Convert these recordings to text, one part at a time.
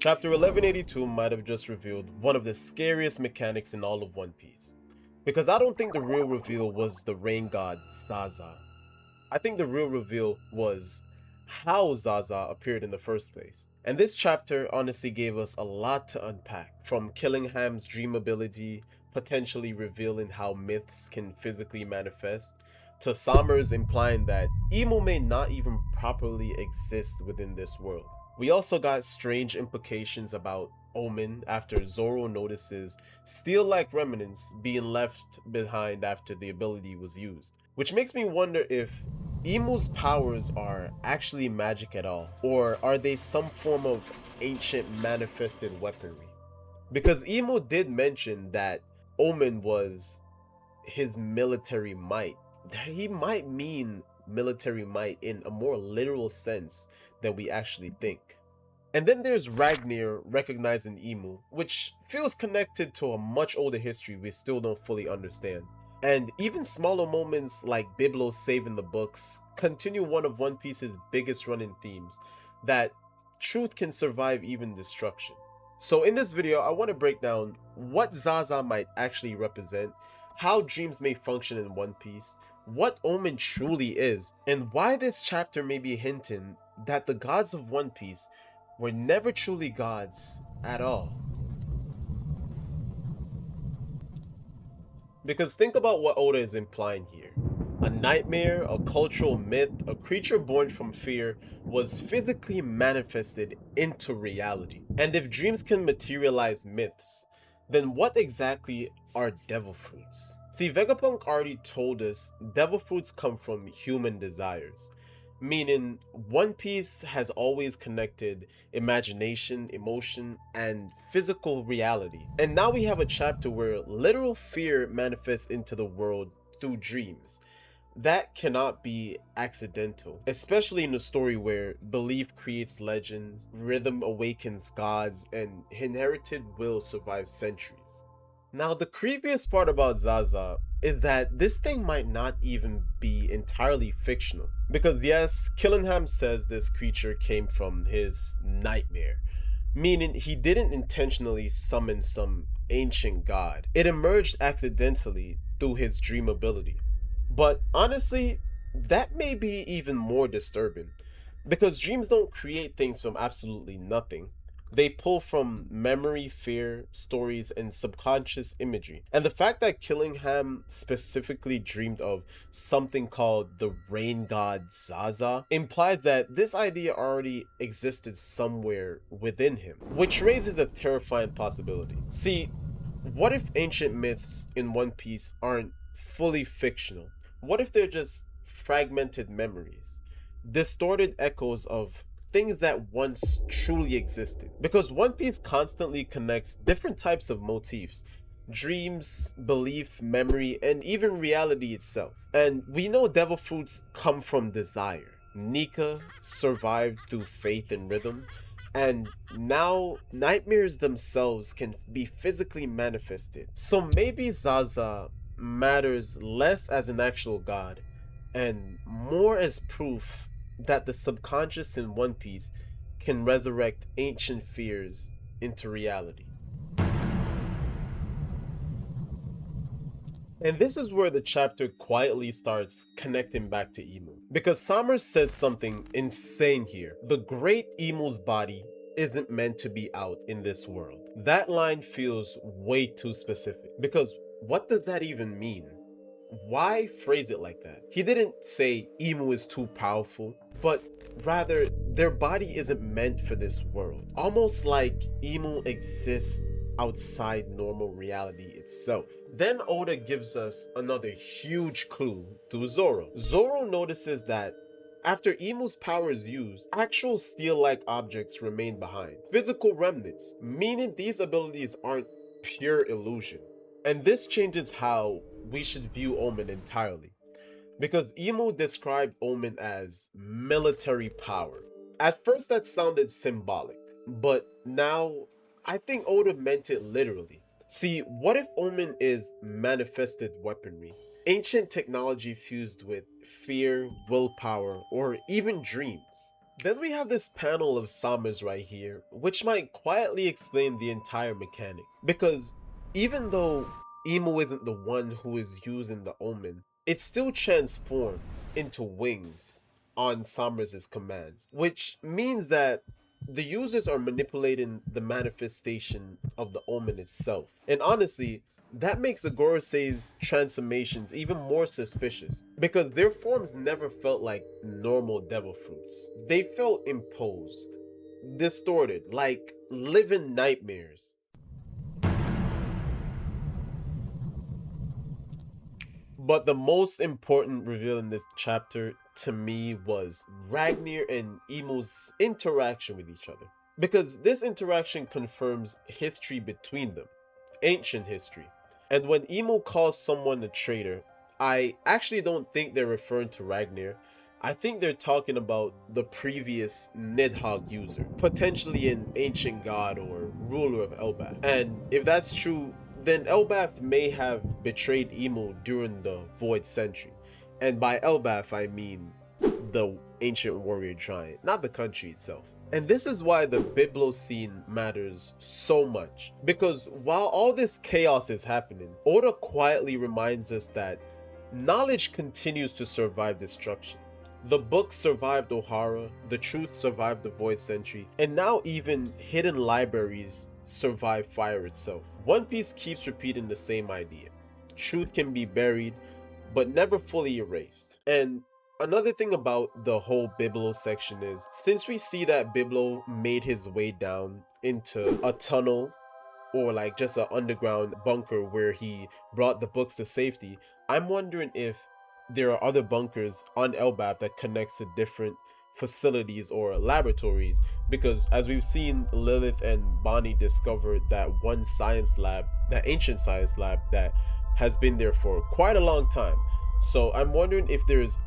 Chapter 1182 might have just revealed one of the scariest mechanics in all of One Piece. Because I don't think the real reveal was the rain god ZaZa. I think the real reveal was how ZaZa appeared in the first place. And this chapter honestly gave us a lot to unpack, from Killingham's dream ability potentially revealing how myths can physically manifest, to Somers implying that Emu may not even properly exist within this world. We also got strange implications about Omen after Zoro notices steel-like remnants being left behind after the ability was used, which makes me wonder if Emu's powers are actually magic at all, or are they some form of ancient manifested weaponry? Because Emu did mention that Omen was his military might. He might mean military might in a more literal sense than we actually think. And then there's Ragnar recognizing Emu, which feels connected to a much older history we still don't fully understand. And even smaller moments like Biblos saving the books continue one of One Piece's biggest running themes, that truth can survive even destruction. So in this video, I want to break down what ZaZa might actually represent, how dreams may function in One Piece, what Omen truly is, and why this chapter may be hinting that the gods of One Piece were never truly gods at all. Because think about what Oda is implying here. A nightmare, a cultural myth, a creature born from fear was physically manifested into reality. And if dreams can materialize myths, then what exactly are devil fruits? See, Vegapunk already told us devil fruits come from human desires, meaning One Piece has always connected imagination, emotion, and physical reality. And now we have a chapter where literal fear manifests into the world through dreams. That cannot be accidental, especially in a story where belief creates legends, rhythm awakens gods, and inherited will survives centuries. Now, the creepiest part about ZaZa is that this thing might not even be entirely fictional. Because yes, Killingham says this creature came from his nightmare, meaning he didn't intentionally summon some ancient god. It emerged accidentally through his dream ability. But honestly, that may be even more disturbing, because dreams don't create things from absolutely nothing. They pull from memory, fear, stories, and subconscious imagery. And the fact that Killingham specifically dreamed of something called the rain god ZaZa implies that this idea already existed somewhere within him, which raises a terrifying possibility. See, what if ancient myths in One Piece aren't fully fictional? What if they're just fragmented memories, distorted echoes of things that once truly existed? Because One Piece constantly connects different types of motifs: dreams, belief, memory, and even reality itself. And we know devil fruits come from desire. Nika survived through faith and rhythm, and now nightmares themselves can be physically manifested. So maybe ZaZa matters less as an actual god and more as proof that the subconscious in One Piece can resurrect ancient fears into reality. And this is where the chapter quietly starts connecting back to Emu. Because Somers says something insane here. The great Emu's body isn't meant to be out in this world. That line feels way too specific. Because what does that even mean? Why phrase it like that? He didn't say Emu is too powerful, but rather their body isn't meant for this world. Almost like Emu exists outside normal reality itself. Then Oda gives us another huge clue through Zoro. Zoro notices that after Emu's power is used, actual steel-like objects remain behind. Physical remnants, meaning these abilities aren't pure illusion. And this changes how we should view Omen entirely, because Emu described Omen as military power. At first that sounded symbolic, but now I think Oda meant it literally. See, what if Omen is manifested weaponry? Ancient technology fused with fear, willpower, or even dreams. Then we have this panel of Summers right here, which might quietly explain the entire mechanic. Because even though Emo isn't the one who is using the omen, it still transforms into wings on Summers' commands, which means that the users are manipulating the manifestation of the omen itself. And honestly, that makes Agorosei's transformations even more suspicious, because their forms never felt like normal devil fruits. They felt imposed, distorted, like living nightmares. But the most important reveal in this chapter to me was Ragnar and Emo's interaction with each other. Because this interaction confirms history between them, ancient history. And when Emo calls someone a traitor, I actually don't think they're referring to Ragnar. I think they're talking about the previous Nidhogg user, potentially an ancient god or ruler of Elbaf. And if that's true, then Elbaf may have betrayed Emo during the Void Century. And by Elbaf, I mean the ancient warrior giant, not the country itself. And this is why the Biblo scene matters so much. Because while all this chaos is happening, Oda quietly reminds us that knowledge continues to survive destruction. The books survived Ohara, the truth survived the Void Century, and now even hidden libraries survive fire itself. One Piece keeps repeating the same idea. Truth can be buried, but never fully erased. And another thing about the whole Biblo section is, since we see that Biblo made his way down into a tunnel or like just an underground bunker where he brought the books to safety, I'm wondering if there are other bunkers on Elbaf that connects to different facilities or laboratories, because as we've seen, Lilith and Bonnie discovered that one science lab, that ancient science lab that has been there for quite a long time. So I'm wondering if there's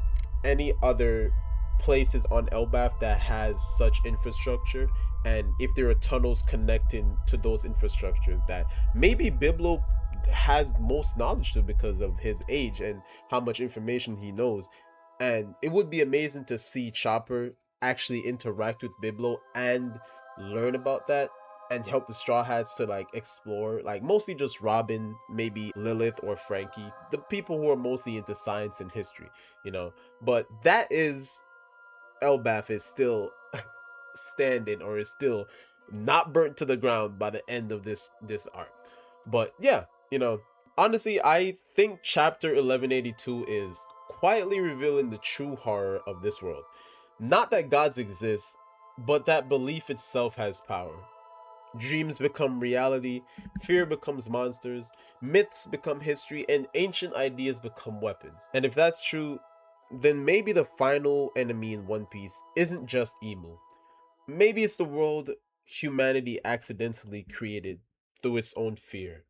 any other places on Elbaf that has such infrastructure, and if there are tunnels connecting to those infrastructures that maybe Biblo has most knowledge to because of his age and how much information he knows. And it would be amazing to see Chopper actually interact with Biblo and learn about that and help the Straw Hats to like explore, like mostly just Robin, maybe Lilith or Frankie, the people who are mostly into science and history, you know. But that is, Elbaf is still standing, or is still not burnt to the ground by the end of this arc. But yeah, you know, honestly, I think chapter 1182 is quietly revealing the true horror of this world. Not that gods exist, but that belief itself has power. Dreams become reality, fear becomes monsters, myths become history, and ancient ideas become weapons. And if that's true, then maybe the final enemy in One Piece isn't just Emu. Maybe it's the world humanity accidentally created through its own fear.